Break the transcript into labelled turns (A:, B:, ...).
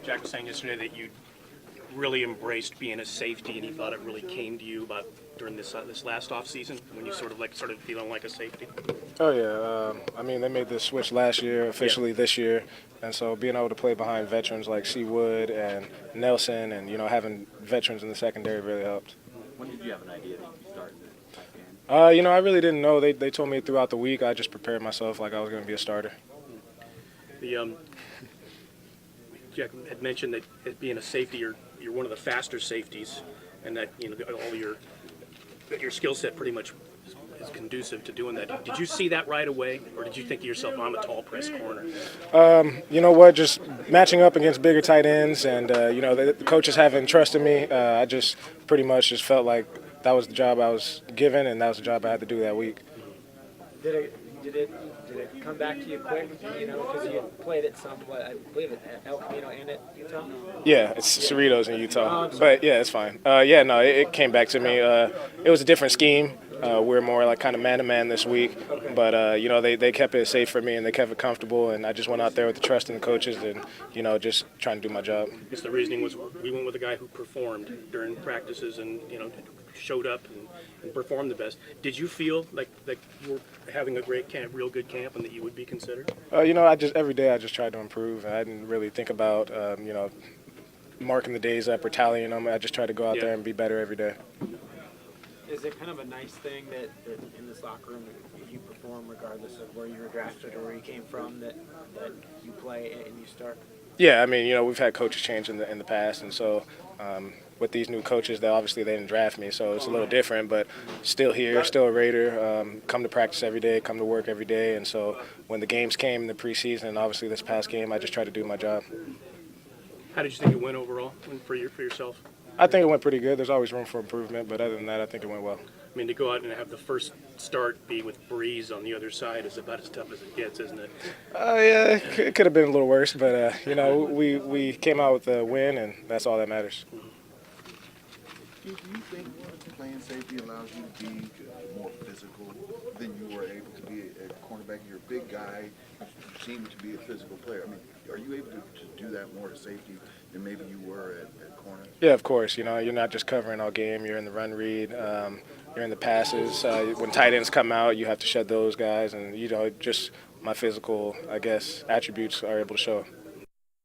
A: Jack was saying yesterday that you really embraced being a safety, and he thought it really came to you about during this last offseason when you started feeling like a safety.
B: Oh yeah, I mean they made the switch last year, officially this year, and so being able to play behind veterans like C. Wood and Nelson, and having veterans in the secondary really helped.
C: When did you have an idea that you'd be starting that game?
B: I really didn't know. They told me throughout the week. I just prepared myself like I was going to be a starter.
A: Jack had mentioned that as being a safety, you're one of the faster safeties, and that all your skill set pretty much is conducive to doing that. Did you see that right away, or did you think to yourself, "I'm a tall press corner"?
B: You know what? Just matching up against bigger tight ends, and the coaches having trust in me. I just pretty much just felt like that was the job I was given, and that was the job I had to do that week.
D: Did it come back to you quick? Because you played it somewhat, I believe, at El Camino and at Utah.
B: Yeah, it's Cerritos in Utah, but yeah, it's fine. It came back to me. It was a different scheme. We're more like kind of man-to-man this week, but they kept it safe for me and they kept it comfortable, and I just went out there with the trust in the coaches and just trying to do my job.
A: I guess the reasoning was we went with a guy who performed during practices and showed up and performed the best. Did you feel like you were having a great camp, real good camp, and that you would be considered?
B: Every day I just tried to improve. I didn't really think about marking the days up or tallying them. I just tried to go out there and be better every day.
D: Is it kind of a nice thing that in this locker room, if you perform regardless of where you were drafted or where you came from, that you play and you start?
B: Yeah, I mean, we've had coaches change in the past, and so with these new coaches, they didn't draft me, so it's a little different, but still here, still a Raider, come to practice every day, come to work every day, and so when the games came in the preseason, and obviously this past game, I just tried to do my job.
A: How did you think it went overall for yourself?
B: I think it went pretty good. There's always room for improvement, but other than that, I think it went well.
A: I mean, to go out and have the first start be with Breeze on the other side is about as tough as it gets, isn't it?
B: Yeah, it could have been a little worse, but, we came out with a win, and that's all that matters.
E: Do you think playing safety allows you to be more physical than you were able to be at cornerback? You're a big guy. You seem to be a physical player. I mean, are you able to do that more at safety than maybe you were at corner?
B: Yeah, of course. You're not just covering all game. You're in the run read. You're in the passes. When tight ends come out, you have to shed those guys. And, just my physical, attributes are able to show.